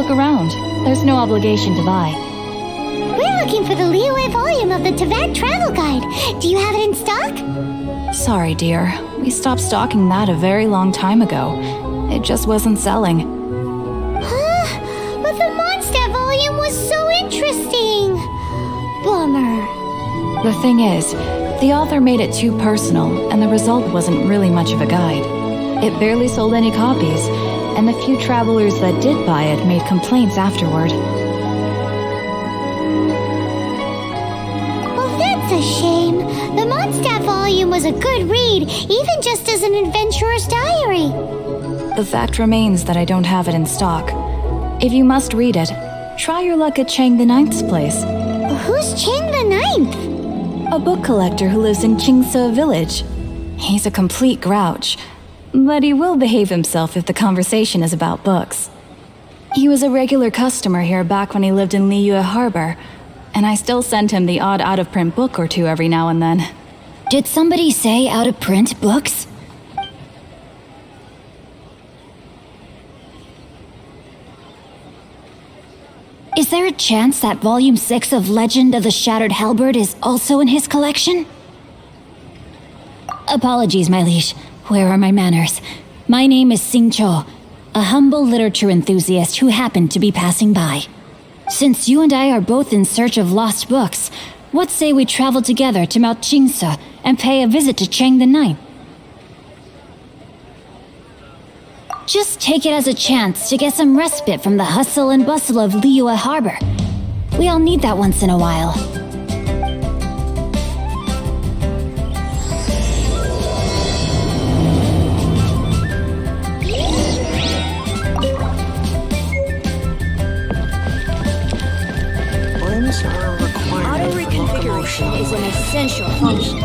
look around. There's no obligation to buy. We're looking for the Liyue volume of the Tevat Travel Guide. Do you have it in stock? Sorry, dear. We stopped stocking that a very long time ago. It just wasn't selling. Huh? But the Mondstadt volume was so interesting. Bummer. The thing is, the author made it too personal, and the result wasn't really much of a guide. It barely sold any copies, and the few travelers that did buy it made complaints afterward. Well, that's a shame. The Mondstadt volume was a good read, even just as an adventurer's diary. The fact remains that I don't have it in stock. If you must read it, try your luck at Chang the Ninth's place. Who's Chang the Ninth? A book collector who lives in Qingse village. He's a complete grouch, but he will behave himself if the conversation is about books. He was a regular customer here back when he lived in Liyue Harbor, and I still send him the odd out-of-print book or two every now and then. Did somebody say out-of-print books? Is there a chance that Volume 6 of Legend of the Shattered Halberd is also in his collection? Apologies, my liege. Where are my manners? My name is Sing Cho, a humble literature enthusiast who happened to be passing by. Since you and I are both in search of lost books, what say we travel together to Mount Qingse and pay a visit to Chang the Ninth? Just take it as a chance to get some respite from the hustle and bustle of Liyue Harbor. We all need that once in a while. Auto reconfiguration is an essential function.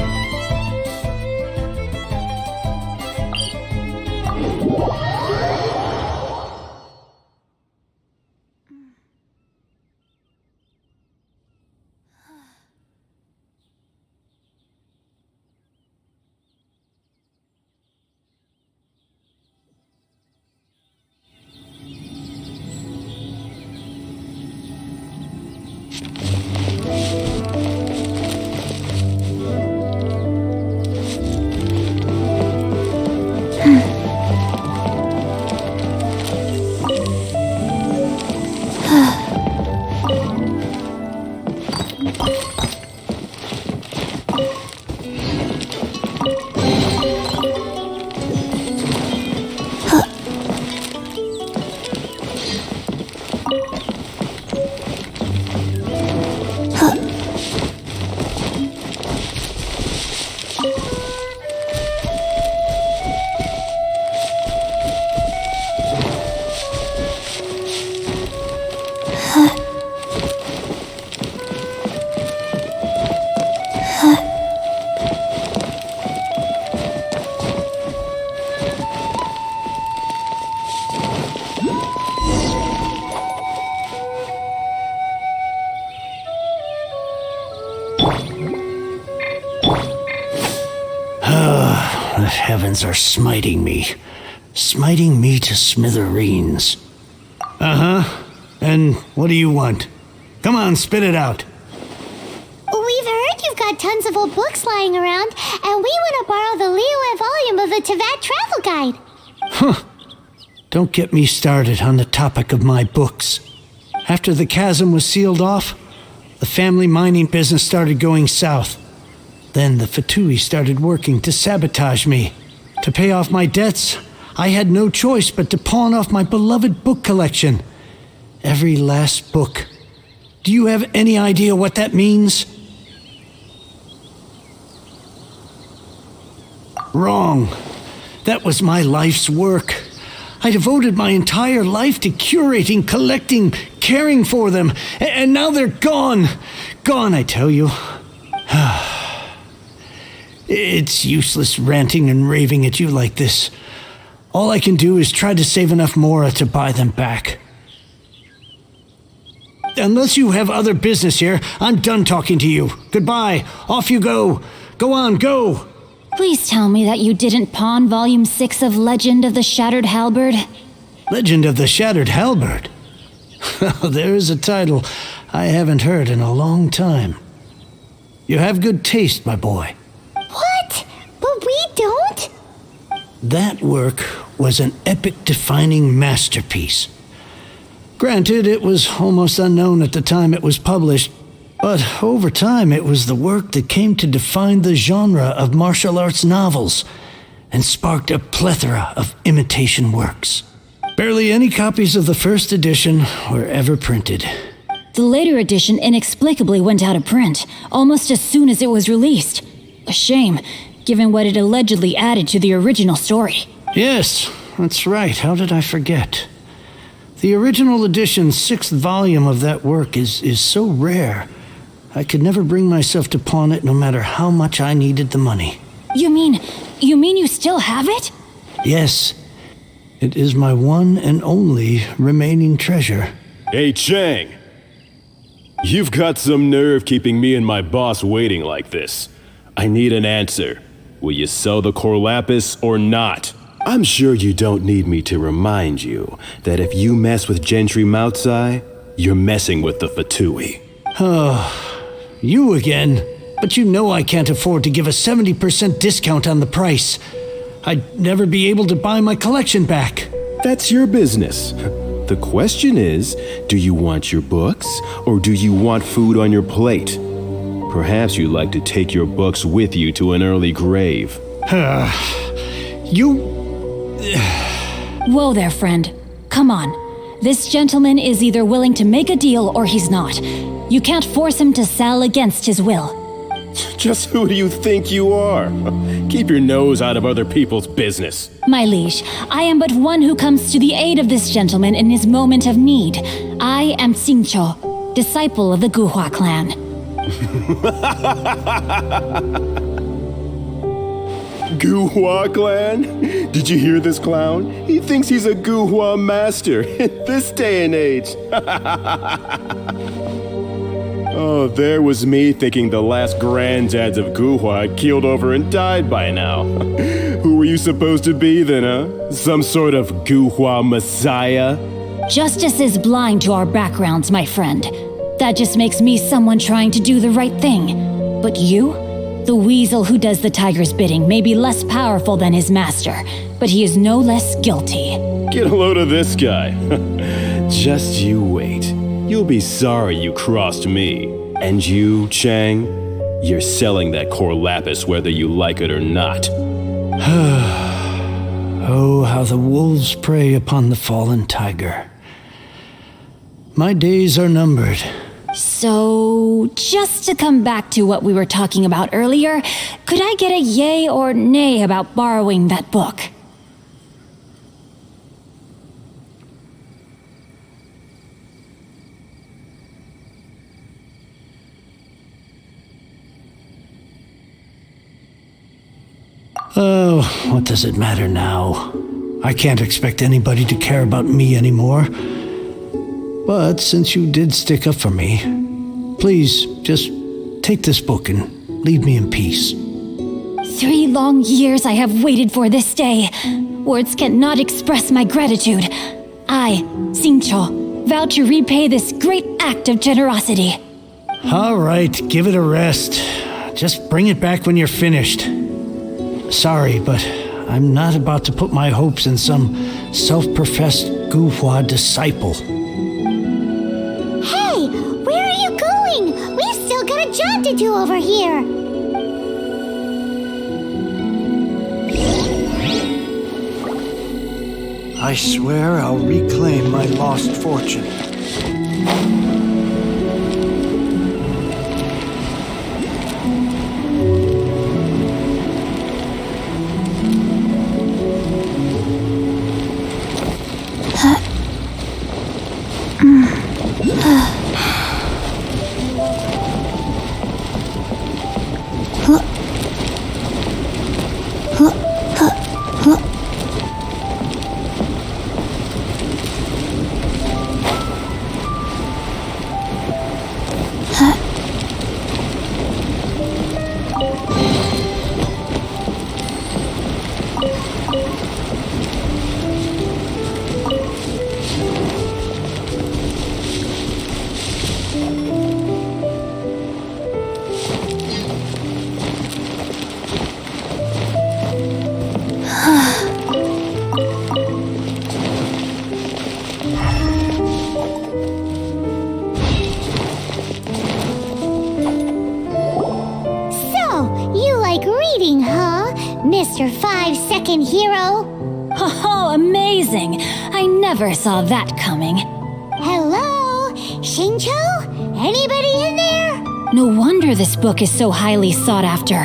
The heavens are smiting me to smithereens. And what do you want? Come on, spit it out. We've heard you've got tons of old books lying around, and we want to borrow the Liyue volume of the Tevat Travel Guide. Huh. Don't get me started on the topic of my books. After the chasm was sealed off, the family mining business started going south. Then the Fatui started working to sabotage me. To pay off my debts, I had no choice but to pawn off my beloved book collection. Every last book. Do you have any idea what that means? Wrong. That was my life's work. I devoted my entire life to curating, collecting, caring for them, and now they're gone. Gone, I tell you. It's useless ranting and raving at you like this. All I can do is try to save enough Mora to buy them back. Unless you have other business here, I'm done talking to you. Goodbye. Off you go. Go on, go. Please tell me that you didn't pawn Volume 6 of Legend of the Shattered Halberd. Legend of the Shattered Halberd? There's a title I haven't heard in a long time. You have good taste, my boy. What? But we don't? That work was an epic-defining masterpiece. Granted, it was almost unknown at the time it was published, but over time it was the work that came to define the genre of martial arts novels and sparked a plethora of imitation works. Barely any copies of the first edition were ever printed. The later edition inexplicably went out of print, almost as soon as it was released. A shame, given what it allegedly added to the original story. Yes, that's right. How did I forget? The original edition's 6th volume of that work is so rare, I could never bring myself to pawn it no matter how much I needed the money. You mean you still have it? Yes, it is my one and only remaining treasure. Hey, Chang! You've got some nerve keeping me and my boss waiting like this. I need an answer. Will you sell the core lapis or not? I'm sure you don't need me to remind you that if you mess with Gentry Moutsai, you're messing with the Fatui. You again? But you know I can't afford to give a 70% discount on the price. I'd never be able to buy my collection back. That's your business. The question is, do you want your books or do you want food on your plate? Perhaps you'd like to take your books with you to an early grave. You... Whoa there, friend. Come on. This gentleman is either willing to make a deal or he's not. You can't force him to sell against his will. Just who do you think you are? Keep your nose out of other people's business. My liege, I am but one who comes to the aid of this gentleman in his moment of need. I am Xingqiu, disciple of the Guhua clan. Guhua clan? Did you hear this clown? He thinks he's a Guhua master in this day and age. Oh, there was me thinking the last granddads of Guhua had keeled over and died by now. Who were you supposed to be then, huh? Some sort of Guhua messiah? Justice is blind to our backgrounds, my friend. That just makes me someone trying to do the right thing. But you? The weasel who does the tiger's bidding may be less powerful than his master, but he is no less guilty. Get a load of this guy. Just you wait. You'll be sorry you crossed me. And you, Chang, you're selling that core lapis whether you like it or not. Oh, how the wolves prey upon the fallen tiger. My days are numbered. So, just to come back to what we were talking about earlier, could I get a yay or nay about borrowing that book? Oh, what does it matter now? I can't expect anybody to care about me anymore. But since you did stick up for me, please just take this book and leave me in peace. 3 long years I have waited for this day. Words cannot express my gratitude. I, Xingqiu, vow to repay this great act of generosity. All right, give it a rest. Just bring it back when you're finished. Sorry, but I'm not about to put my hopes in some self-professed Guhua disciple. Hey, where are you going? We've still got a job to do over here. I swear I'll reclaim my lost fortune. Reading, huh? Mr. 5-second hero? Oh, amazing! I never saw that coming. Hello? Shincho? Anybody in there? No wonder this book is so highly sought after.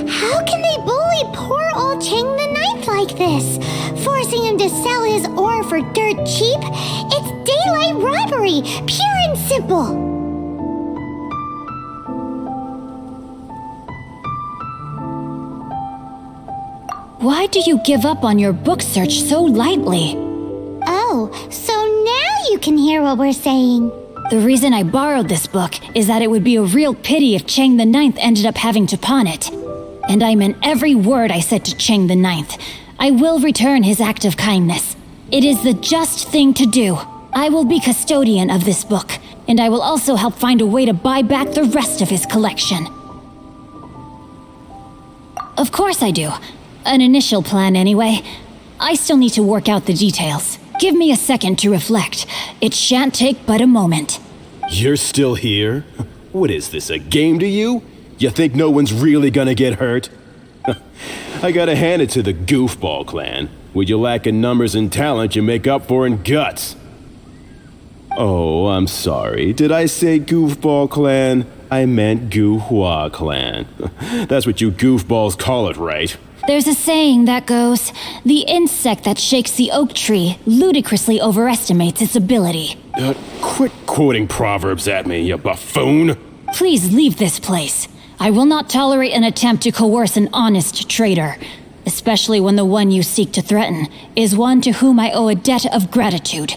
How can they bully poor old Chang the Ninth like this? Forcing him to sell his ore for dirt cheap? It's daylight robbery, pure and simple. Why do you give up on your book search so lightly? Oh, so now you can hear what we're saying. The reason I borrowed this book is that it would be a real pity if Chang the Ninth ended up having to pawn it. And I meant every word I said to Chang the Ninth. I will return his act of kindness. It is the just thing to do. I will be custodian of this book, and I will also help find a way to buy back the rest of his collection. Of course I do. An initial plan anyway. I still need to work out the details. Give me a second to reflect. It shan't take but a moment. You're still here? What is this, a game to you? You think no one's really gonna get hurt? I gotta hand it to the Goofball clan. What you lack in numbers and talent, you make up for in guts. Oh, I'm sorry. Did I say Goofball clan? I meant Goohua clan. That's what you goofballs call it, right? There's a saying that goes, the insect that shakes the oak tree ludicrously overestimates its ability. Quit quoting proverbs at me, you buffoon! Please leave this place. I will not tolerate an attempt to coerce an honest trader, especially when the one you seek to threaten is one to whom I owe a debt of gratitude.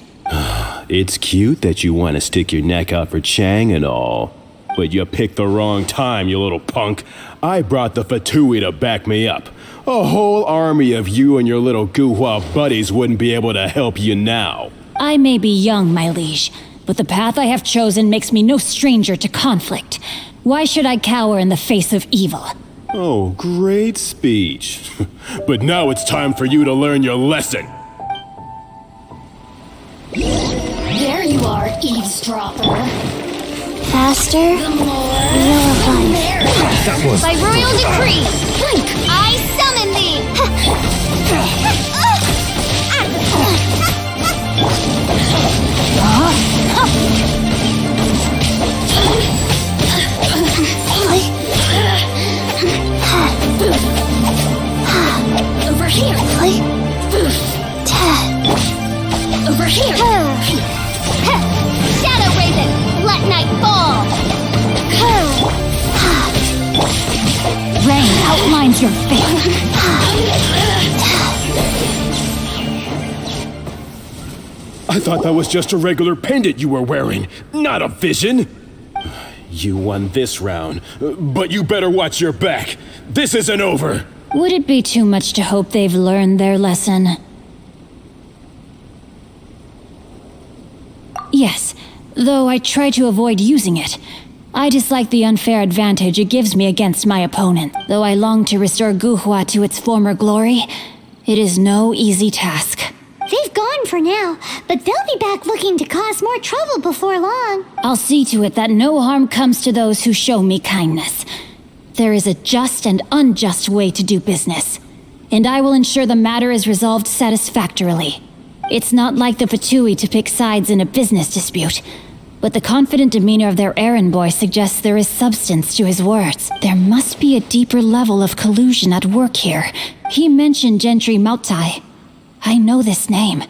It's cute that you want to stick your neck out for Chang and all, but you picked the wrong time, you little punk. I brought the Fatui to back me up. A whole army of you and your little Guhua buddies wouldn't be able to help you now. I may be young, my liege, but the path I have chosen makes me no stranger to conflict. Why should I cower in the face of evil? Oh, great speech. But now it's time for you to learn your lesson. There you are, eavesdropper. Faster, you'll find. That was By royal decree, I summon thee! Over here! Over here! Shadow Raven, let night fall! Rain outlines your fate. I thought that was just a regular pendant you were wearing, not a vision. You won this round, but you better watch your back. This isn't over. Would it be too much to hope they've learned their lesson? Yes, though I try to avoid using it. I dislike the unfair advantage it gives me against my opponent. Though I long to restore Guhua to its former glory, it is no easy task. They've gone for now, but they'll be back looking to cause more trouble before long. I'll see to it that no harm comes to those who show me kindness. There is a just and unjust way to do business, and I will ensure the matter is resolved satisfactorily. It's not like the Fatui to pick sides in a business dispute, but the confident demeanor of their errand boy suggests there is substance to his words. There must be a deeper level of collusion at work here. He mentioned Gentry Mautai. I know this name.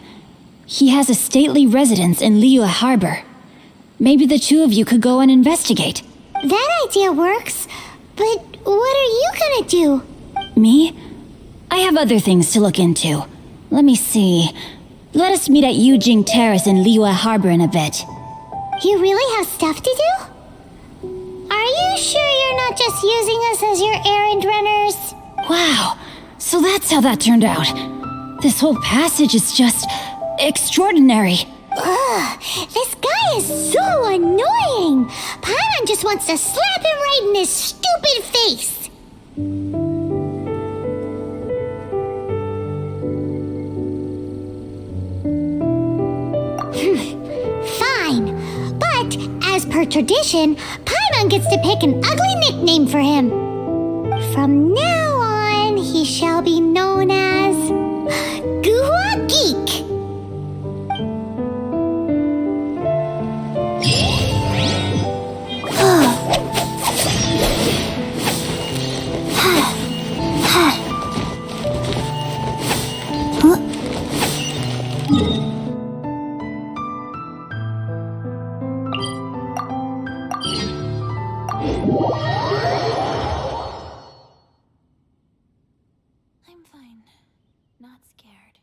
He has a stately residence in Liyue Harbor. Maybe the two of you could go and investigate. That idea works, but what are you gonna do? Me? I have other things to look into. Let me see. Let us meet at Yujing Terrace in Liyue Harbor in a bit. You really have stuff to do? Are you sure you're not just using us as your errand runners? Wow, So that's how that turned out. This whole passage is just extraordinary. Ugh, this guy is so annoying. Paimon just wants to slap him right in his stupid face. Fine, but as per tradition, Paimon gets to pick an ugly nickname for him. From now on, he shall be known as Guhua Geek. I'm fine. Not scared.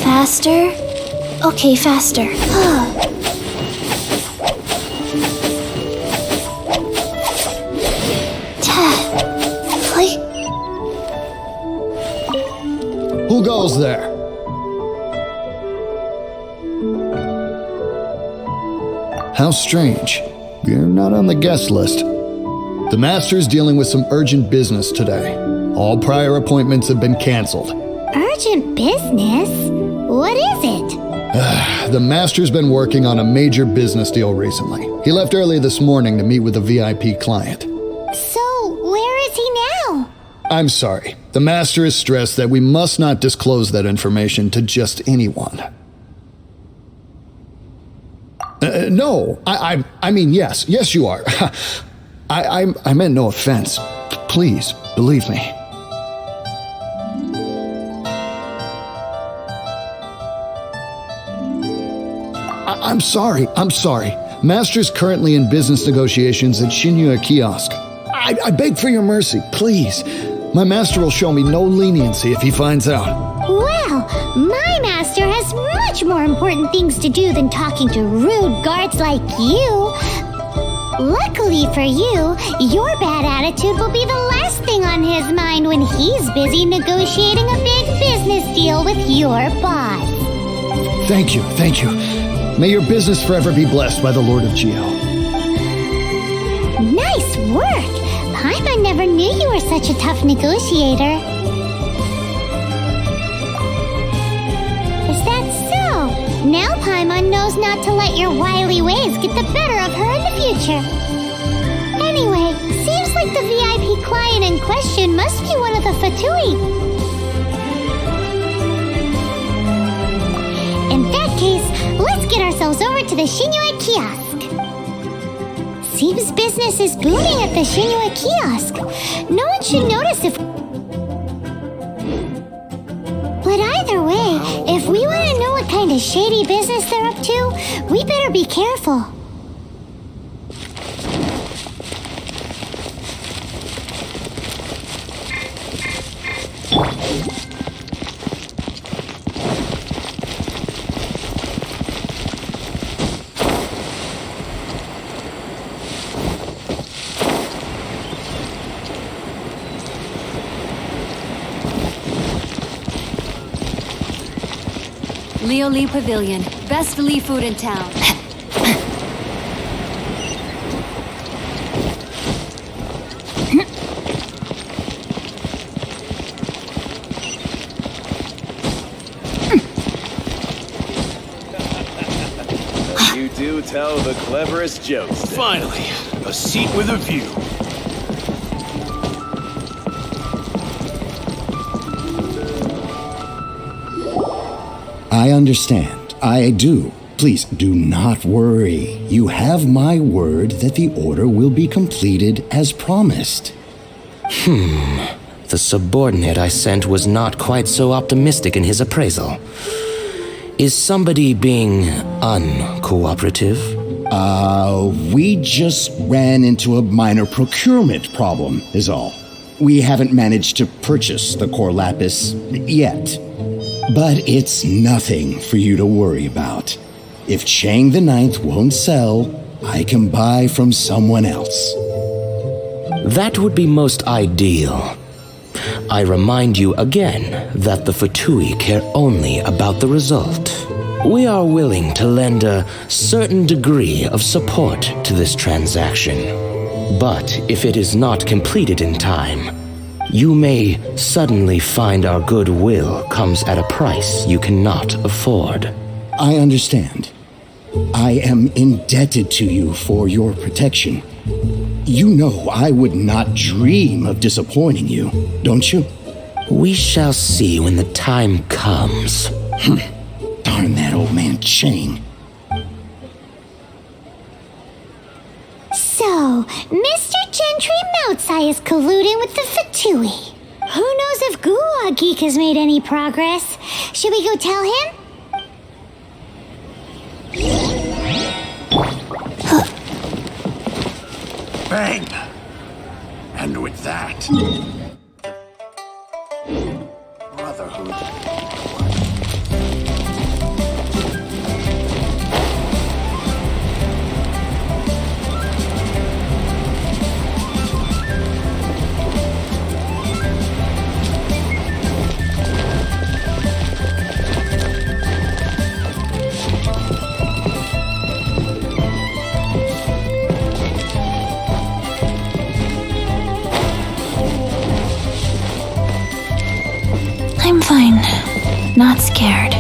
Faster? Okay, faster. Who goes there? How strange. You're not on the guest list. The Master's dealing with some urgent business today. All prior appointments have been canceled. Urgent business? What is it? The Master's been working on a major business deal recently. He left early this morning to meet with a VIP client. So, where is he now? I'm sorry. The Master is stressed that we must not disclose that information to just anyone. No, I mean, yes. Yes, you are. I meant no offense. Please, believe me. I'm sorry. Master's currently in business negotiations at Shinya Kiosk. I beg for your mercy, please. My master will show me no leniency if he finds out. Well, my master has much more important things to do than talking to rude guards like you. Luckily for you, your bad attitude will be the last thing on his mind when he's busy negotiating a big business deal with your boss. Thank you. May your business forever be blessed by the Lord of Geo. Nice work! Paimon never knew you were such a tough negotiator. Is that so? Now Paimon knows not to let your wily ways get the better of her in the future. Anyway, seems like the VIP client in question must be one of the Fatui. In that case, let's get ourselves over to the Shinya Kiosk. Seems business is booming at the Shinya Kiosk. No one should notice if... But either way, if we want to know what kind of shady business they're up to, we better be careful. Leo Lee Pavilion. Best Lee food in town. You do tell the cleverest jokes. Finally, a seat with a view. I understand. I do. Please do not worry. You have my word that the order will be completed as promised. The subordinate I sent was not quite so optimistic in his appraisal. Is somebody being uncooperative? We just ran into a minor procurement problem, is all. We haven't managed to purchase the core lapis yet. But it's nothing for you to worry about. If Chang the Ninth won't sell, I can buy from someone else. That would be most ideal. I remind you again that the Fatui care only about the result. We are willing to lend a certain degree of support to this transaction. But if it is not completed in time, you may suddenly find our goodwill comes at a price you cannot afford. I understand. I am indebted to you for your protection. You know I would not dream of disappointing you, don't you? We shall see when the time comes. Darn that old man Chang. So, Mr. Gentry Moutsai is colluding with the Fatui. Who knows if Gulag Geek has made any progress? Should we go tell him? Bang! And with that, Brotherhood. I'm fine. Not scared.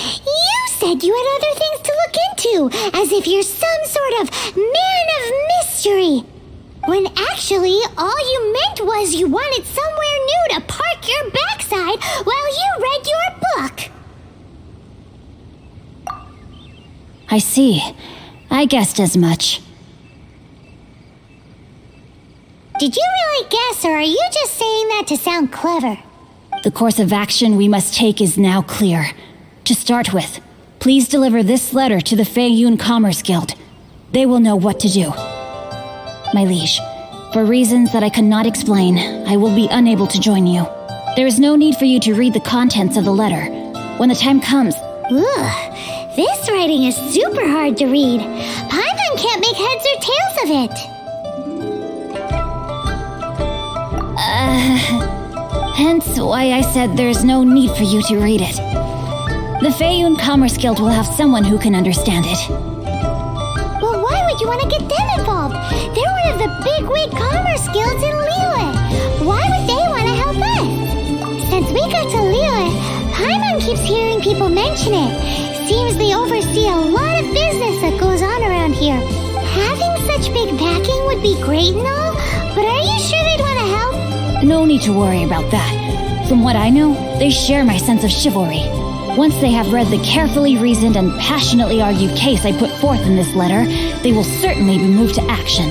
You said you had other things to look into, as if you're some sort of man of mystery. When actually, all you meant was you wanted somewhere new to park your backside while you read your book. I see. I guessed as much. Did you really guess, or are you just saying that to sound clever? The course of action we must take is now clear. To start with, please deliver this letter to the Feiyun Commerce Guild. They will know what to do. My liege, for reasons that I cannot explain, I will be unable to join you. There is no need for you to read the contents of the letter. When the time comes... Ugh, this writing is super hard to read. Paimon can't make heads or tails of it. Hence why I said there's no need for you to read it. The Feiyun Commerce Guild will have someone who can understand it. Well, why would you want to get them involved? They're one of the bigwig commerce guilds in Liyue. Why would they want to help us? Since we got to Liyue, Paimon keeps hearing people mention it. Seems they oversee a lot of business that goes on around here. Having such big backing would be great and all, but are you sure they'd want to help? No need to worry about that. From what I know, they share my sense of chivalry. Once they have read the carefully reasoned and passionately argued case I put forth in this letter, they will certainly be moved to action.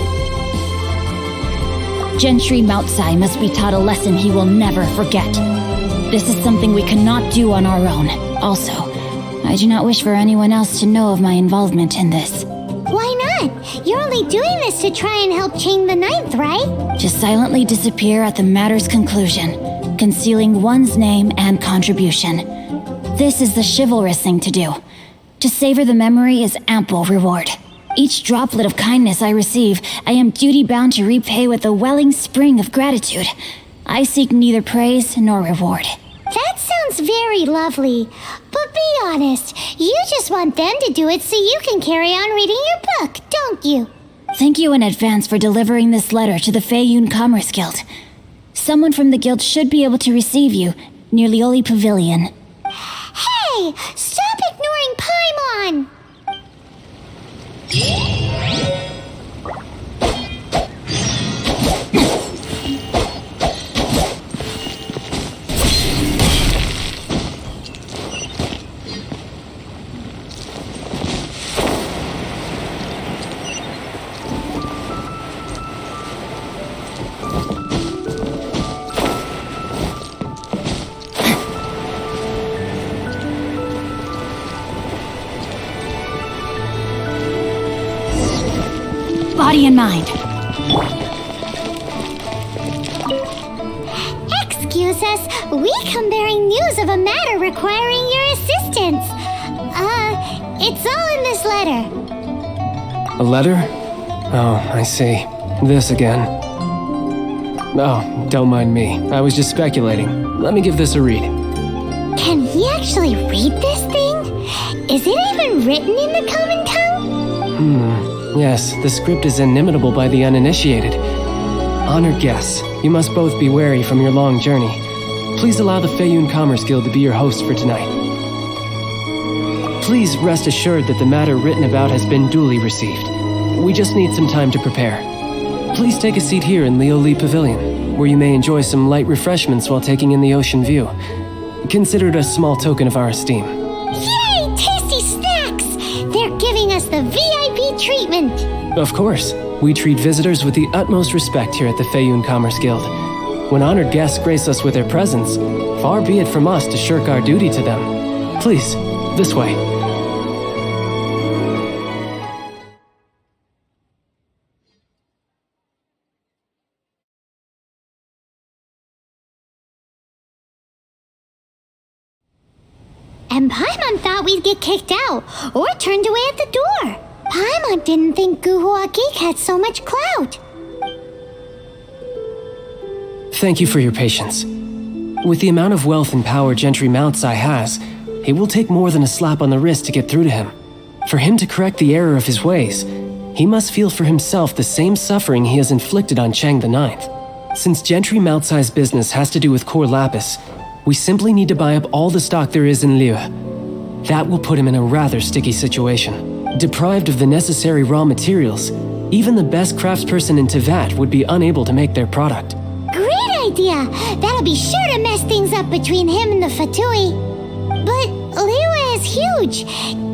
Gentry Moutsai must be taught a lesson he will never forget. This is something we cannot do on our own. Also, I do not wish for anyone else to know of my involvement in this. Why not? You're only doing this to try and help Chang the Ninth, right? To silently disappear at the matter's conclusion, concealing one's name and contribution. This is the chivalrous thing to do. To savor the memory is ample reward. Each droplet of kindness I receive, I am duty-bound to repay with a welling spring of gratitude. I seek neither praise nor reward. That sounds very lovely. But be honest, you just want them to do it so you can carry on reading your book, don't you? Thank you in advance for delivering this letter to the Feiyun Commerce Guild. Someone from the guild should be able to receive you near Lioli Pavilion. Hey! Stop ignoring Paimon! Body and mind. Excuse us, we come bearing news of a matter requiring your assistance. It's all in this letter. A letter? Oh, I see. This again. Oh, don't mind me. I was just speculating. Let me give this a read. Can we actually read this thing? Is it even written in the common tongue? Yes, the script is inimitable by the uninitiated. Honored guests, you must both be wary from your long journey. Please allow the Feiyun Commerce Guild to be your host for tonight. Please rest assured that the matter written about has been duly received. We just need some time to prepare. Please take a seat here in Lioli Pavilion, where you may enjoy some light refreshments while taking in the ocean view. Consider it a small token of our esteem. Yay! Tasty snacks! They're giving us the VIP treatment! Of course. We treat visitors with the utmost respect here at the Feiyun Commerce Guild. When honored guests grace us with their presence, far be it from us to shirk our duty to them. Please, this way. And Paimon thought we'd get kicked out, or turned away at the door. Paimon didn't think Guhua Geek had so much clout. Thank you for your patience. With the amount of wealth and power Gentry Moutsai has, it will take more than a slap on the wrist to get through to him. For him to correct the error of his ways, he must feel for himself the same suffering he has inflicted on Chang the Ninth. Since Gentry Moutsai's business has to do with core lapis, we simply need to buy up all the stock there is in Liu. That will put him in a rather sticky situation. Deprived of the necessary raw materials, even the best craftsperson in Tevat would be unable to make their product. Great idea! That'll be sure to mess things up between him and the Fatui. But Liu is huge.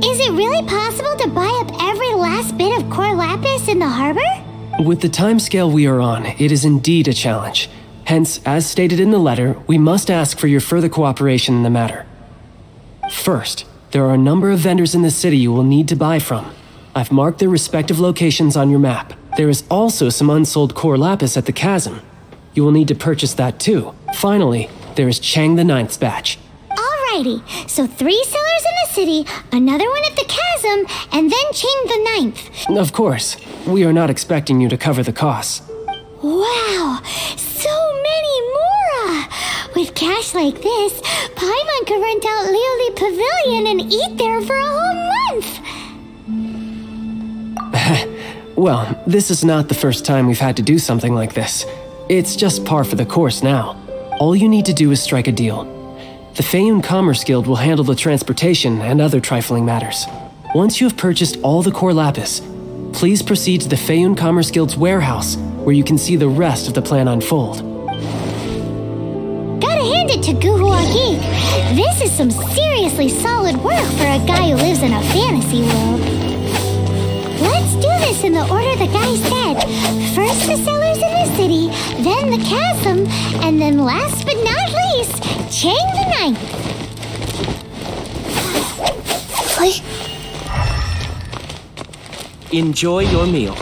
Is it really possible to buy up every last bit of core lapis in the harbor? With the timescale we are on, it is indeed a challenge. Hence, as stated in the letter, we must ask for your further cooperation in the matter. First, there are a number of vendors in the city you will need to buy from. I've marked their respective locations on your map. There is also some unsold core lapis at the chasm. You will need to purchase that too. Finally, there is Chang the Ninth's batch. Alrighty, so 3 sellers in the city, another one at the chasm, and then Chang the Ninth. Of course, we are not expecting you to cover the costs. Wow, so many more! With cash like this, Paimon could rent out Lioli Pavilion and eat there for a whole month! Well, this is not the first time we've had to do something like this. It's just par for the course now. All you need to do is strike a deal. The Feiyun Commerce Guild will handle the transportation and other trifling matters. Once you have purchased all the core lapis, please proceed to the Feiyun Commerce Guild's warehouse, where you can see the rest of the plan unfold. Gotta hand it to some seriously solid work for a guy who lives in a fantasy world. Let's do this in the order the guy said. First the cellars in the city, then the chasm, and then last but not least, Chang the Ninth. Enjoy your meal.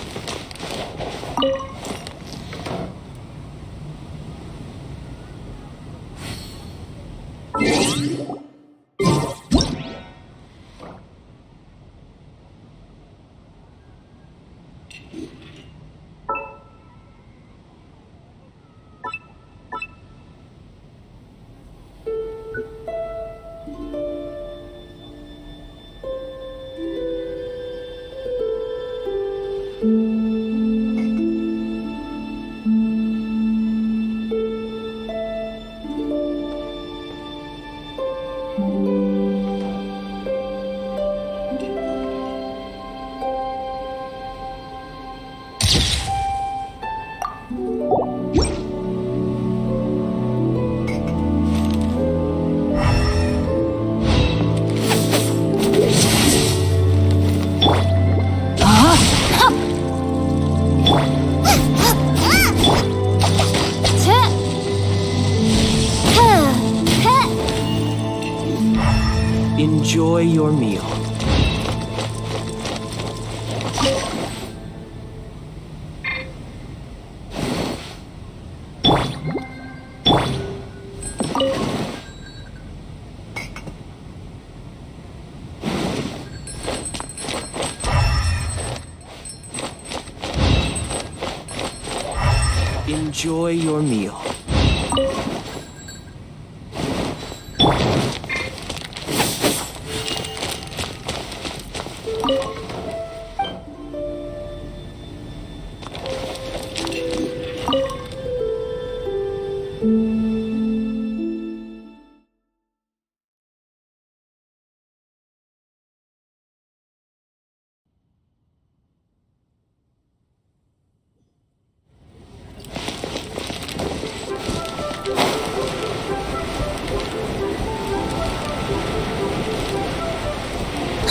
Enjoy your meal. Enjoy your meal.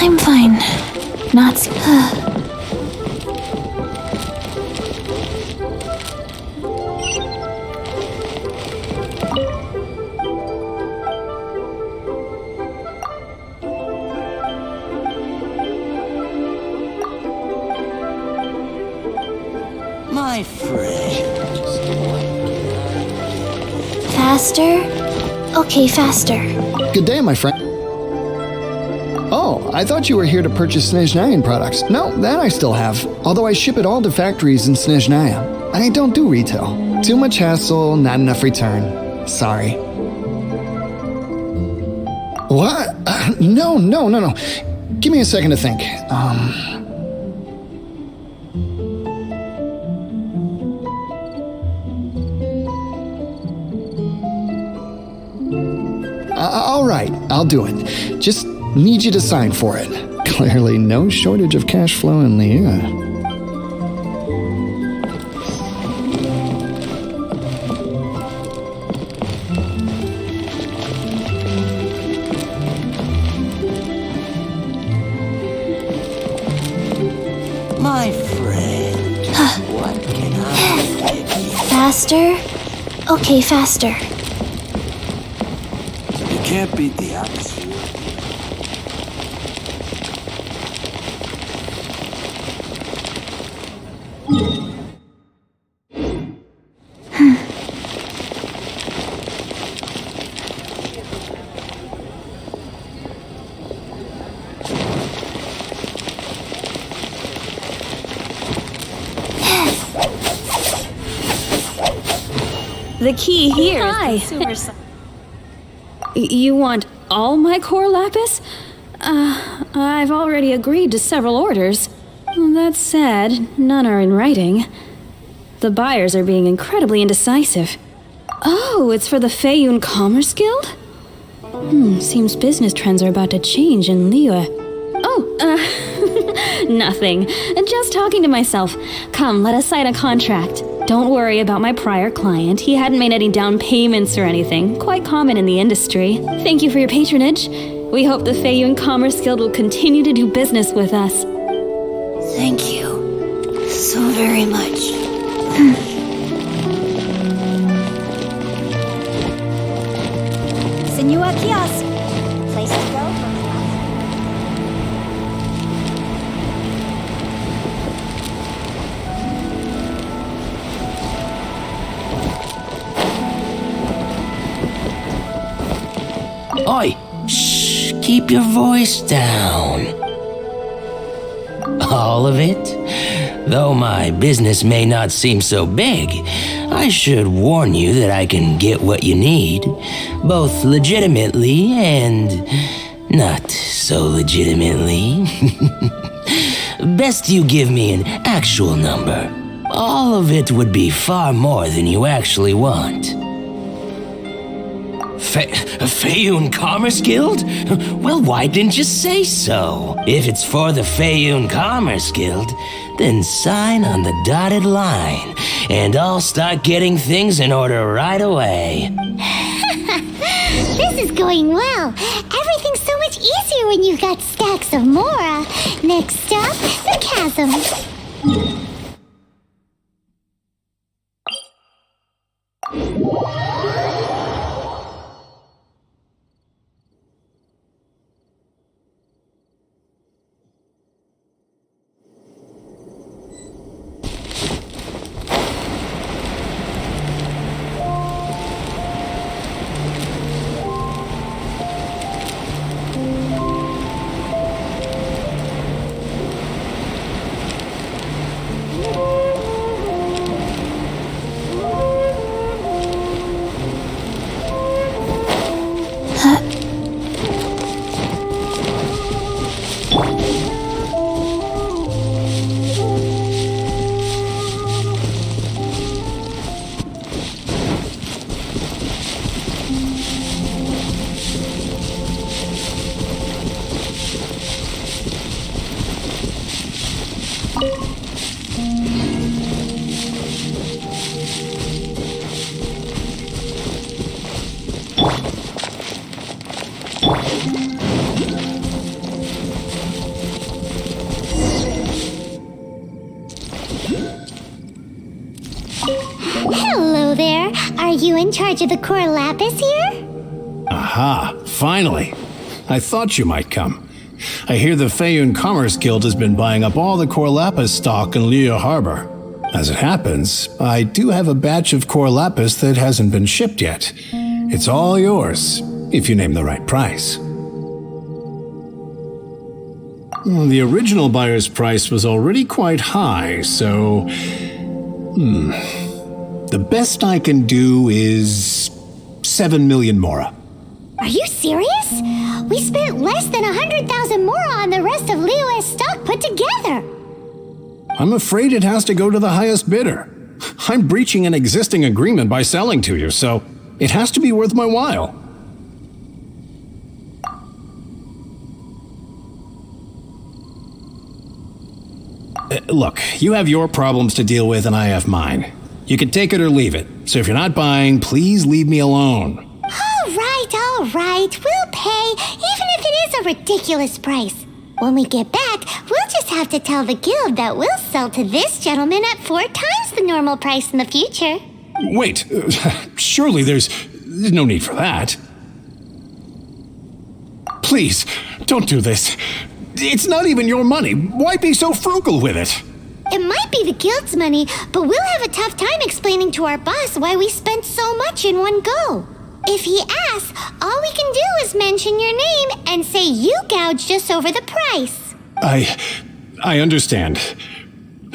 I'm fine. Not. My friend. Faster? Okay, faster. Good day, my friend. Oh, I thought you were here to purchase Snezhnayan products. No, that I still have. Although I ship it all to factories in Snezhnaya. I don't do retail. Too much hassle, not enough return. Sorry. What? No. Give me a second to think. All right, I'll do it. Just need you to sign for it. Clearly no shortage of cash flow in Liyue. My friend. What can I give you? Faster? Okay, faster. You can't beat the atmosphere. The key here is the super. You want all my core lapis? I've already agreed to several orders. That said, none are in writing. The buyers are being incredibly indecisive. Oh, it's for the Feiyun Commerce Guild? Seems business trends are about to change in Liyue. Oh, nothing. Just talking to myself. Come, let us sign a contract. Don't worry about my prior client. He hadn't made any down payments or anything. Quite common in the industry. Thank you for your patronage. We hope the Feiyun Commerce Guild will continue to do business with us. Thank you so very much. Senua Kiosk. Place to go. Oi! Shh! Keep your voice down. All of it? Though my business may not seem so big, I should warn you that I can get what you need, both legitimately and not so legitimately. Best you give me an actual number. All of it would be far more than you actually want. Feiyun Commerce Guild? Well, why didn't you say so? If it's for the Feiyun Commerce Guild, then sign on the dotted line, and I'll start getting things in order right away. This is going well. Everything's so much easier when you've got stacks of Mora. Next up, the chasm. Hello there. Are you in charge of the core lapis here? Aha, finally. I thought you might come. I hear the Feiyun Commerce Guild has been buying up all the core lapis stock in Liyue Harbor. As it happens, I do have a batch of core lapis that hasn't been shipped yet. It's all yours, if you name the right price. Well, the original buyer's price was already quite high, so... The best I can do is 7 million Mora. Are you serious? We spent less than 100,000 Mora on the rest of Liyue's stock put together. I'm afraid it has to go to the highest bidder. I'm breaching an existing agreement by selling to you, so it has to be worth my while. Look, you have your problems to deal with and I have mine. You can take it or leave it, so if you're not buying, please leave me alone. All right, we'll pay, even if it is a ridiculous price. When we get back, we'll just have to tell the guild that we'll sell to this gentleman at 4 times the normal price in the future. Wait, surely there's no need for that. Please, don't do this. It's not even your money. Why be so frugal with it? It might be the guild's money, but we'll have a tough time explaining to our boss why we spent so much in one go. If he asks, all we can do is mention your name and say you gouged us over the price. I understand.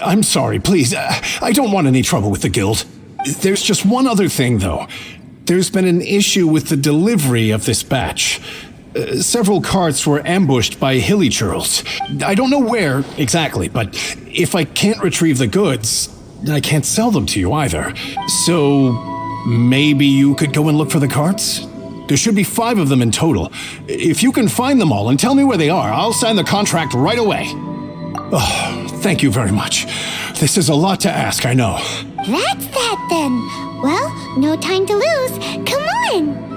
I'm sorry, please. I don't want any trouble with the guild. There's just one other thing, though. There's been an issue with the delivery of this batch. Several carts were ambushed by hilly churls. I don't know where exactly, but if I can't retrieve the goods, I can't sell them to you either. So maybe you could go and look for the carts? There should be 5 of them in total. If you can find them all and tell me where they are, I'll sign the contract right away. Oh, thank you very much. This is a lot to ask, I know. That's that then. Well, no time to lose. Come on!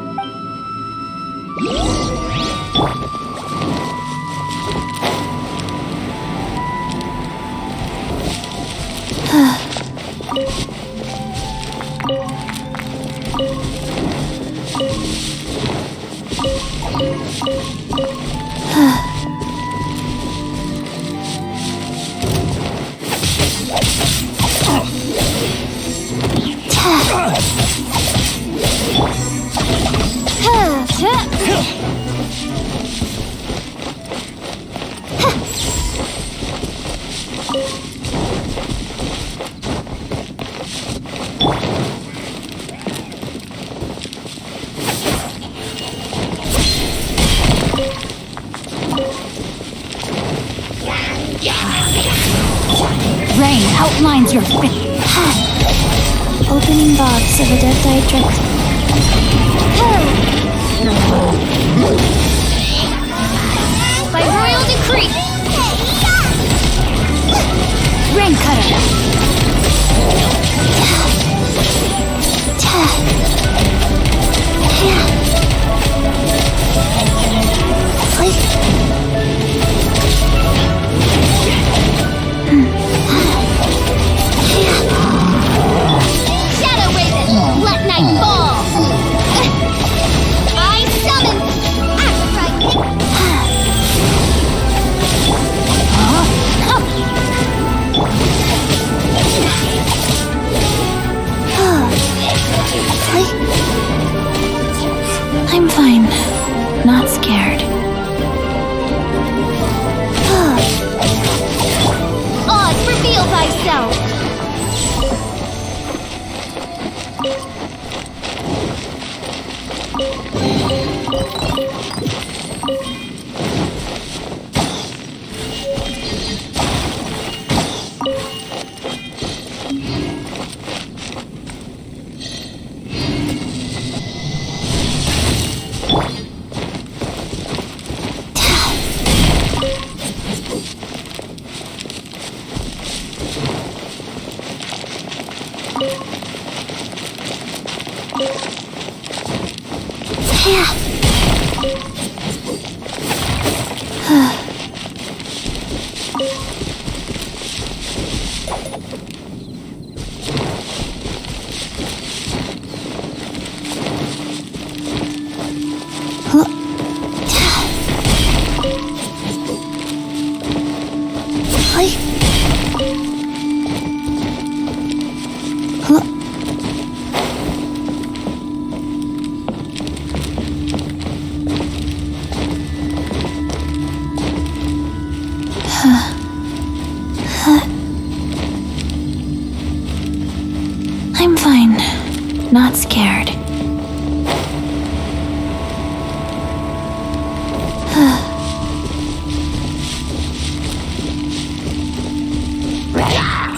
Rain outlines your Opening box of a dead Dietrich. By royal decree. Rain cutter. Shadow Raven, let night fall. I summon. Act right. I'm fine. Not scared. Oz, reveal thyself. I'm fine. Not scared.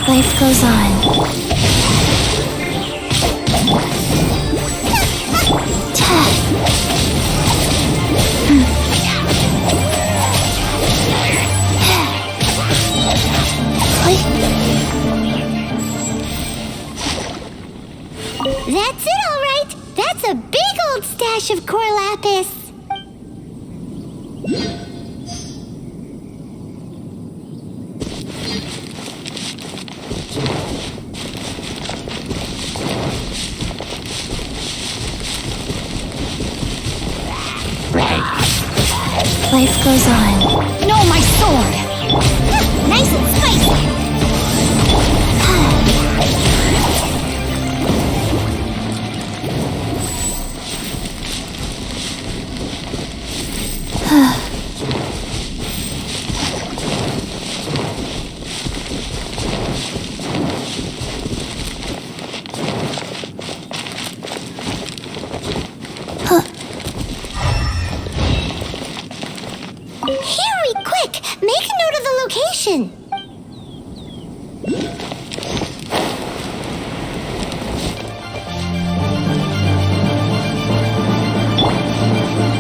Life goes on. That's it, all right. That's a big old stash of core lapis. Life goes on. No, my sword! Nice and spicy. Hurry, quick! Make a note of the location.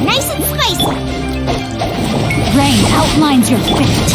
Nice and spicy. Rain outlines your fate.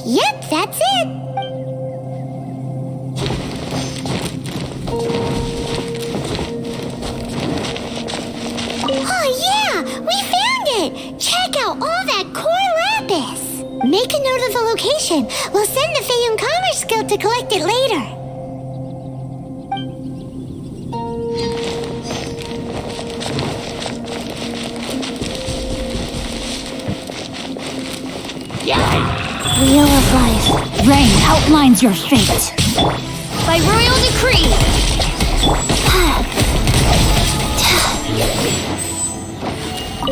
Yep, that's it. Oh yeah, we found it. Check out all that core lapis. Make a note of the location. We'll send the Fayum Commerce Guild to collect it later. Wheel of Life. Rain outlines your fate. By royal decree.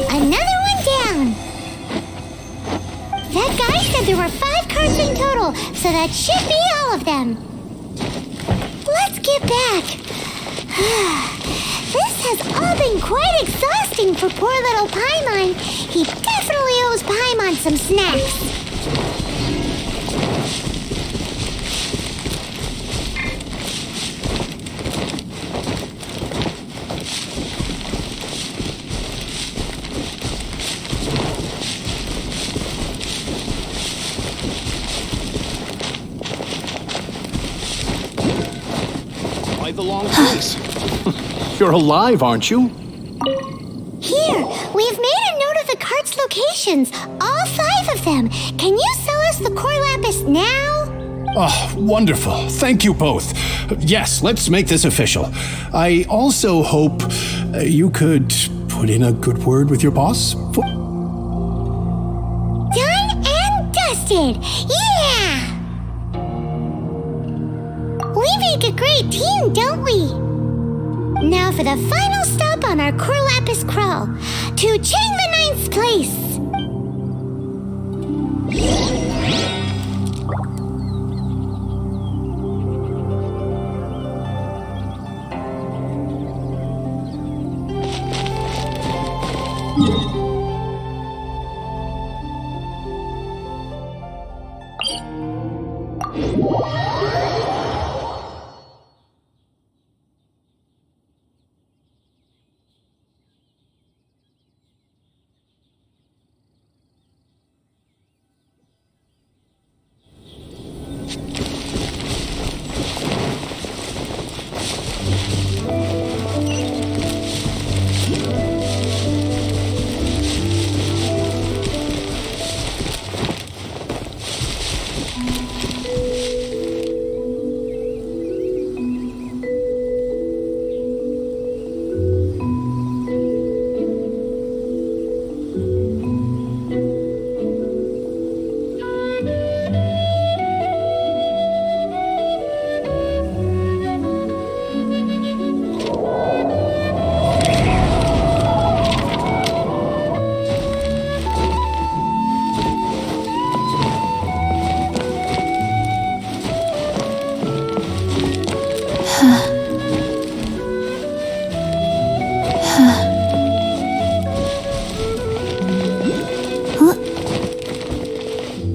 Another one down. That guy said there were 5 cards in total, so that should be all of them. Let's get back. This has all been quite exhausting for poor little Paimon. He definitely owes Paimon some snacks. The long place. You're alive, aren't you? Here, we've made a note of the cart's locations. All 5 of them. Can you sell us the core lapis now? Oh, wonderful. Thank you both. Yes, let's make this official. I also hope you could put in a good word with your boss. Done and dusted. Yeah! We make a great team, don't we? Now for the final stop on our core lapis crawl, to Chang the Ninth's place.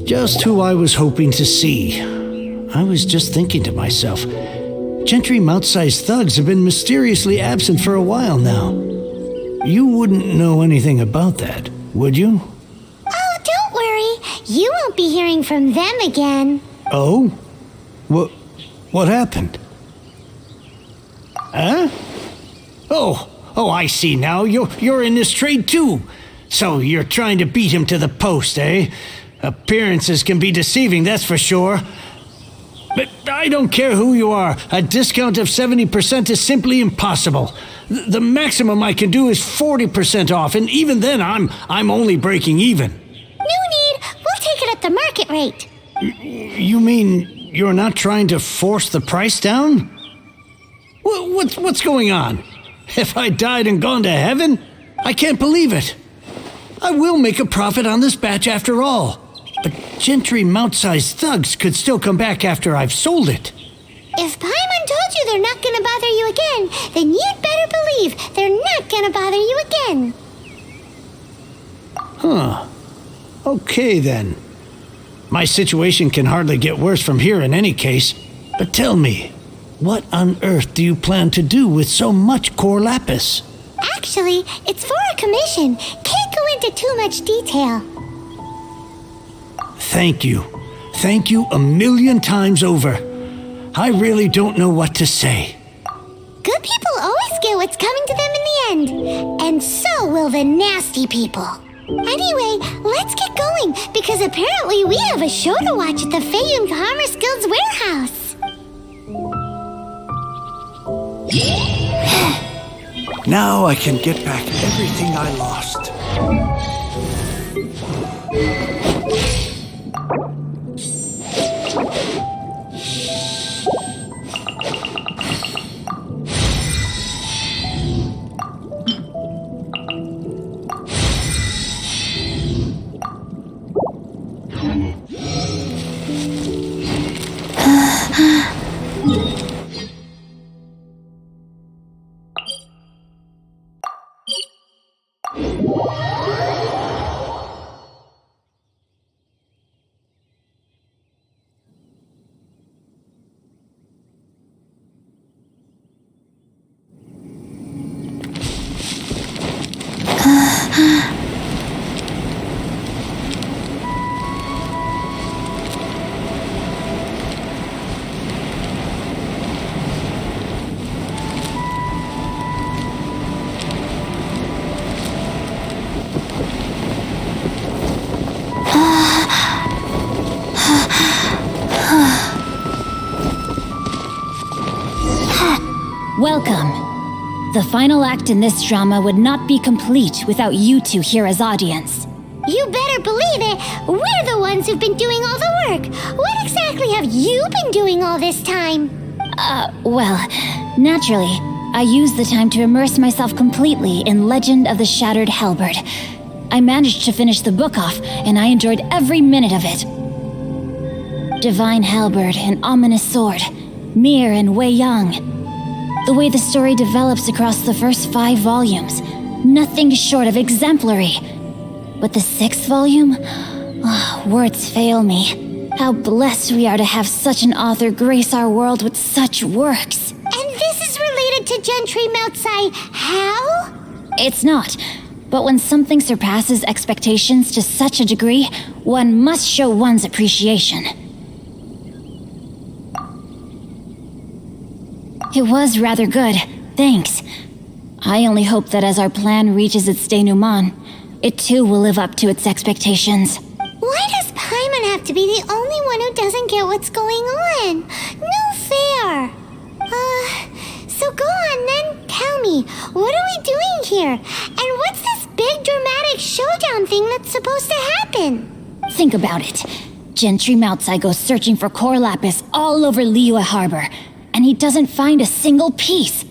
Just who I was hoping to see. I was just thinking to myself, Gentry mount-sized thugs have been mysteriously absent for a while now. You wouldn't know anything about that, would you? Oh, don't worry. You won't be hearing from them again. Oh? What happened? Huh? Oh, I see now. You're in this trade too. So you're trying to beat him to the post, eh? Appearances can be deceiving, that's for sure. But I don't care who you are. A discount of 70% is simply impossible. The maximum I can do is 40% off, and even then I'm only breaking even. No need. We'll take it at the market rate. You mean you're not trying to force the price down? What's going on? Have I died and gone to heaven? I can't believe it. I will make a profit on this batch after all. But gentry mount-sized thugs could still come back after I've sold it. If Paimon told you they're not gonna bother you again, then you'd better believe they're not gonna bother you again. Huh. Okay then. My situation can hardly get worse from here in any case. But tell me, what on earth do you plan to do with so much core lapis? Actually, it's for a commission. Can't go into too much detail. Thank you. Thank you a million times over. I really don't know what to say. Good people always get what's coming to them in the end. And so will the nasty people. Anyway, let's get going, because apparently we have a show to watch at the Fayun Commerce Guild's warehouse. Now I can get back everything I lost. Welcome. The final act in this drama would not be complete without you two here as audience. You better believe it. We're the ones who've been doing all the work. What exactly have you been doing all this time? Well, naturally, I used the time to immerse myself completely in Legend of the Shattered Halberd. I managed to finish the book off, and I enjoyed every minute of it. Divine Halberd, an ominous sword, Mir and Wei Yang. The way the story develops across the first 5 volumes, nothing short of exemplary. But the 6th volume? Words fail me. How blessed we are to have such an author grace our world with such works. And this is related to Gentry Moutsai how? It's not. But when something surpasses expectations to such a degree, one must show one's appreciation. It was rather good, thanks. I only hope that as our plan reaches its denouement, it too will live up to its expectations. Why does Paimon have to be the only one who doesn't get what's going on? No fair. So go on then, tell me, what are we doing here? And what's this big dramatic showdown thing that's supposed to happen? Think about it. Gentry Moutsai goes searching for core lapis all over Liyue Harbor, and he doesn't find a single piece.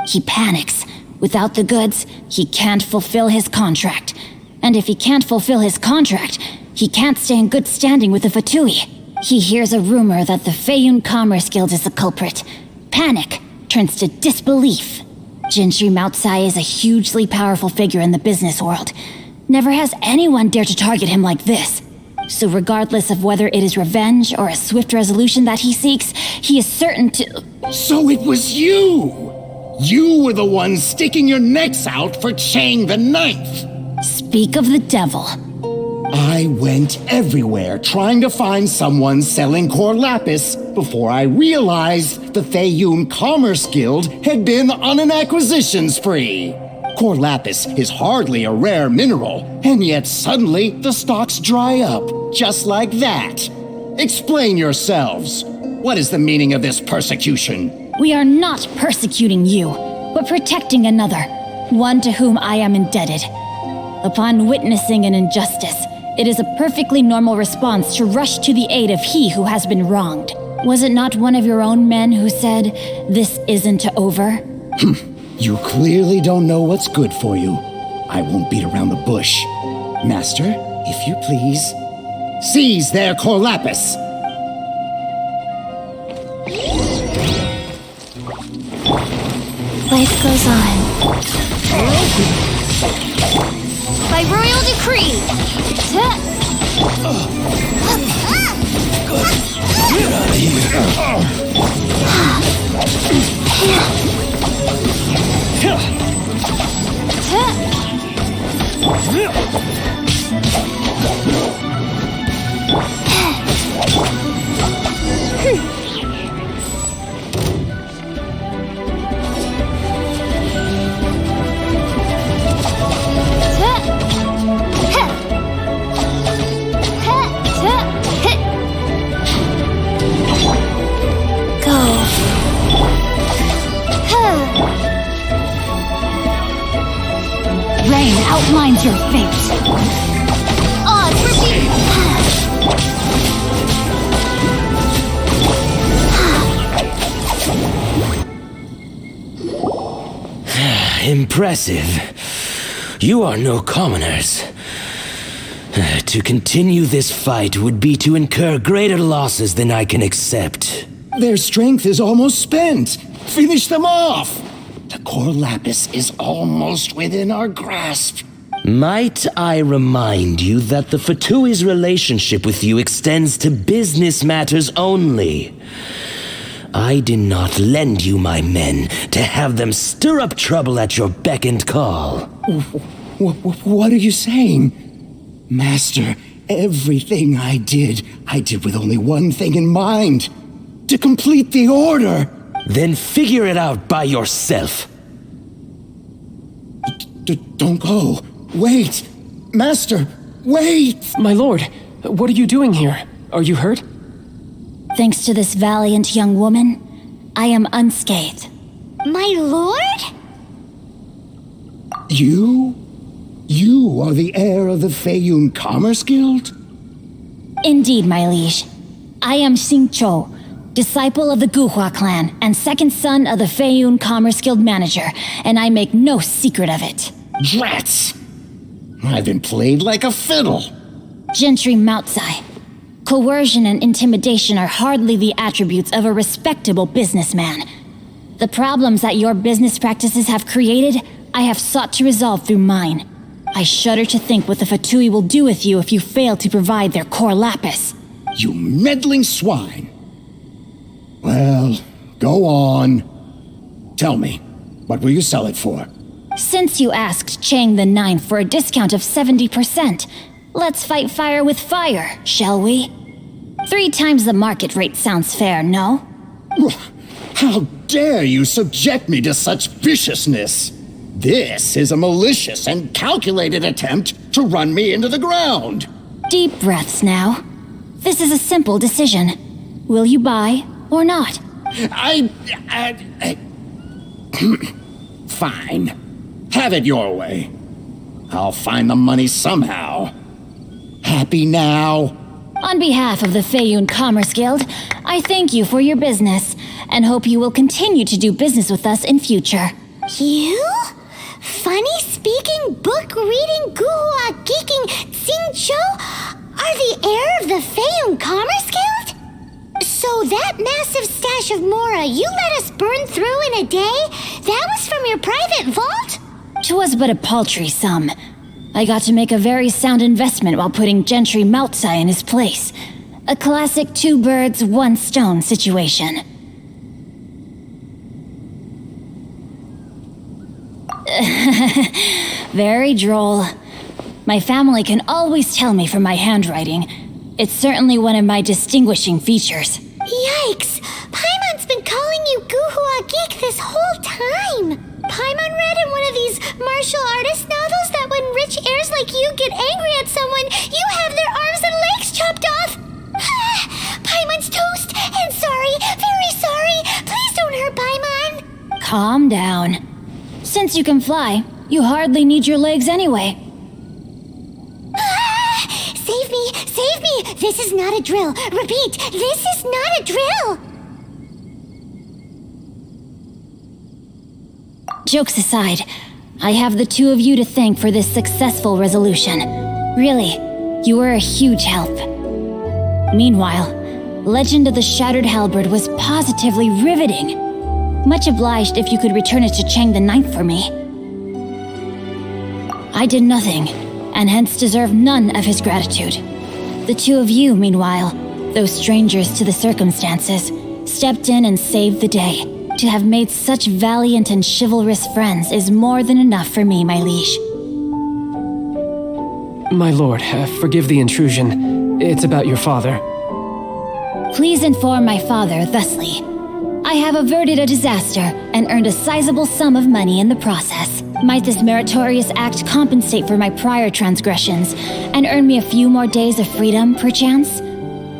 He panics. Without the goods, he can't fulfill his contract. And if he can't fulfill his contract, he can't stay in good standing with the Fatui. He hears a rumor that the Fayun Commerce Guild is the culprit. Panic turns to disbelief. Gentry Moutsai is a hugely powerful figure in the business world. Never has anyone dared to target him like this. So regardless of whether it is revenge or a swift resolution that he seeks, he is certain to... So it was you! You were the one sticking your necks out for Chang the Ninth! Speak of the devil. I went everywhere trying to find someone selling core lapis before I realized the Fayun Commerce Guild had been on an acquisition spree. Core lapis is hardly a rare mineral, and yet suddenly the stocks dry up, just like that. Explain yourselves. What is the meaning of this persecution? We are not persecuting you, but protecting another, one to whom I am indebted. Upon witnessing an injustice, it is a perfectly normal response to rush to the aid of he who has been wronged. Was it not one of your own men who said, "This isn't over"? You clearly don't know what's good for you. I won't beat around the bush. Master, if you please, seize their Corlapis! Life goes on. By royal decree. Get out of Rain outlines your fate. Odds repeat. Impressive. You are no commoners. To continue this fight would be to incur greater losses than I can accept. Their strength is almost spent. Finish them off! The Corlapis is almost within our grasp. Might I remind you that the Fatui's relationship with you extends to business matters only? I did not lend you my men to have them stir up trouble at your beck and call. What are you saying? Master, everything I did with only one thing in mind. To complete the order. Then figure it out by yourself. Don't go. Wait. Master, wait. My lord, what are you doing here? Are you hurt? Thanks to this valiant young woman, I am unscathed. My lord? You are the heir of the Feiyun Commerce Guild? Indeed, my liege. I am Xingqiu, disciple of the Guhua clan and second son of the Feiyun Commerce Guild manager, and I make no secret of it. Drats! I've been played like a fiddle. Gentry Moutsai. Coercion and intimidation are hardly the attributes of a respectable businessman. The problems that your business practices have created, I have sought to resolve through mine. I shudder to think what the Fatui will do with you if you fail to provide their Corlapis. You meddling swine! Well, go on. Tell me, what will you sell it for? Since you asked Chang the Ninth for a discount of 70%, let's fight fire with fire, shall we? 3 times the market rate sounds fair, no? How dare you subject me to such viciousness? This is a malicious and calculated attempt to run me into the ground. Deep breaths now. This is a simple decision. Will you buy or not? Fine. Have it your way. I'll find the money somehow. Happy now? On behalf of the Feiyun Commerce Guild, I thank you for your business and hope you will continue to do business with us in future. You? Funny speaking, book reading, guhua geeking Xingqiu are the heir of the Feiyun Commerce Guild? So that massive stash of Mora you let us burn through in a day, that was from your private vault? 'Twas but a paltry sum. I got to make a very sound investment while putting Gentry Moutsai in his place. A classic 2 birds, 1 stone situation. Very droll. My family can always tell me from my handwriting. It's certainly one of my distinguishing features. Yikes! Paimon's been calling you Guhua Geek this whole time! Paimon read in one of these martial artist novels that when rich heirs like you get angry at someone, you have their arms and legs chopped off! Paimon's toast and sorry Calm down. Since you can fly, you hardly need your legs anyway. Save me! Save me! This is not a drill! Repeat, this is not a drill! Jokes aside, I have the two of you to thank for this successful resolution. Really, you were a huge help. Meanwhile, Legend of the Shattered Halberd was positively riveting. Much obliged if you could return it to Chang the Ninth for me. I did nothing, and hence deserve none of his gratitude. The two of you, meanwhile, though strangers to the circumstances, stepped in and saved the day. To have made such valiant and chivalrous friends is more than enough for me, my liege. My lord, forgive the intrusion. It's about your father. Please inform my father thusly. I have averted a disaster and earned a sizable sum of money in the process. Might this meritorious act compensate for my prior transgressions and earn me a few more days of freedom, perchance?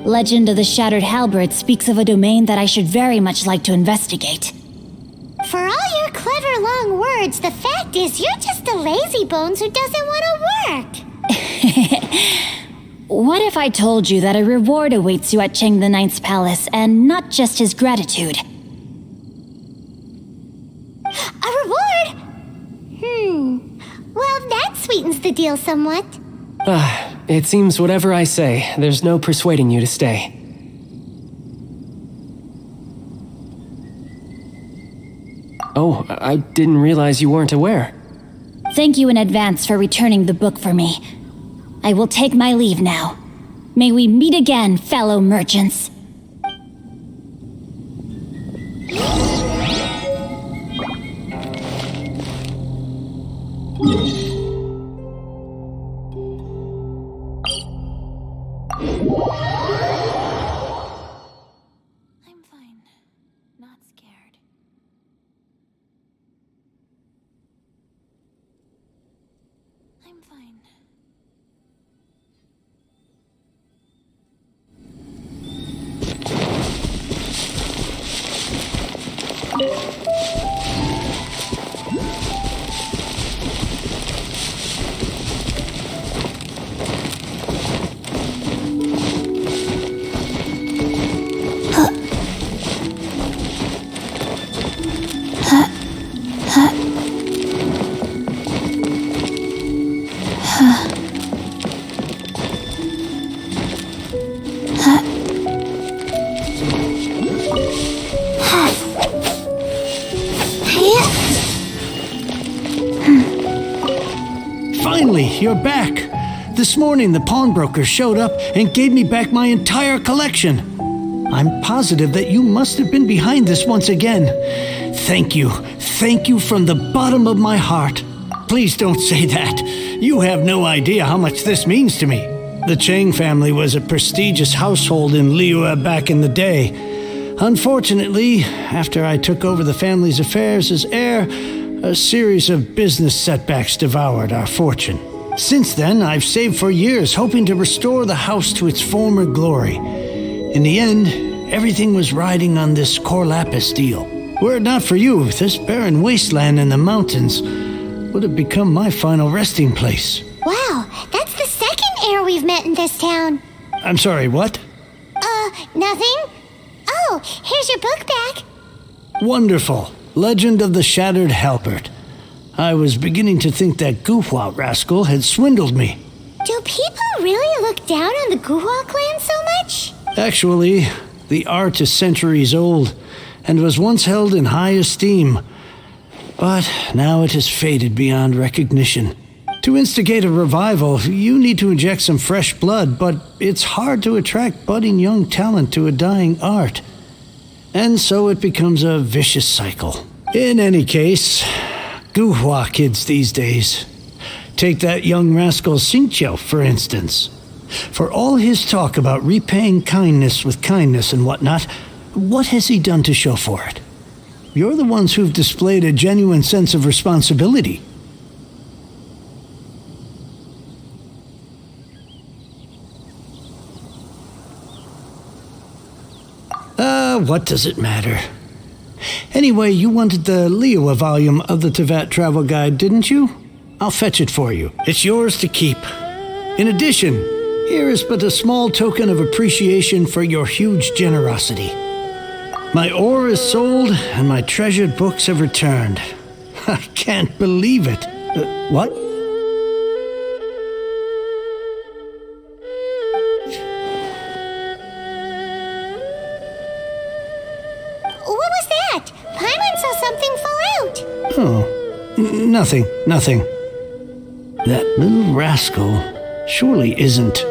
Legend of the Shattered Halberd speaks of a domain that I should very much like to investigate. For all your clever long words, the fact is you're just a lazybones who doesn't want to work. What if I told you that a reward awaits you at Chang the Ninth's palace, and not just his gratitude? A reward? Well, that sweetens the deal somewhat. It seems whatever I say, there's no persuading you to stay. Oh, I didn't realize you weren't aware. Thank you in advance for returning the book for me. I will take my leave now. May we meet again, fellow merchants. I'm fine. Not scared. I'm fine. Finally, you're back. This morning, the pawnbroker showed up and gave me back my entire collection. I'm positive that you must have been behind this once again. Thank you. Thank you from the bottom of my heart. Please don't say that. You have no idea how much this means to me. The Chang family was a prestigious household in Liyue back in the day. Unfortunately, after I took over the family's affairs as heir, a series of business setbacks devoured our fortune. Since then, I've saved for years, hoping to restore the house to its former glory. In the end, everything was riding on this Corlapis deal. Were it not for you, this barren wasteland in the mountains would have become my final resting place. Wow, that's the second heir we've met in this town. I'm sorry, what? Nothing? Oh, here's your book back. Wonderful. Legend of the Shattered Halberd. I was beginning to think that Guhua rascal had swindled me. Do people really look down on the Guhua clan so much? Actually, the art is centuries old and was once held in high esteem. But now it has faded beyond recognition. To instigate a revival, you need to inject some fresh blood, but it's hard to attract budding young talent to a dying art. And so it becomes a vicious cycle. In any case, Guhua kids these days. Take that young rascal Xingqiu, for instance. For all his talk about repaying kindness with kindness and whatnot, what has he done to show for it? You're the ones who've displayed a genuine sense of responsibility. What does it matter? Anyway, you wanted the Liyue volume of the Teyvat Travel Guide, didn't you? I'll fetch it for you. It's yours to keep. In addition, here is but a small token of appreciation for your huge generosity. My ore is sold, and my treasured books have returned. I can't believe it. What? What was that? Paimon saw something fall out. Oh, nothing. That little rascal surely isn't...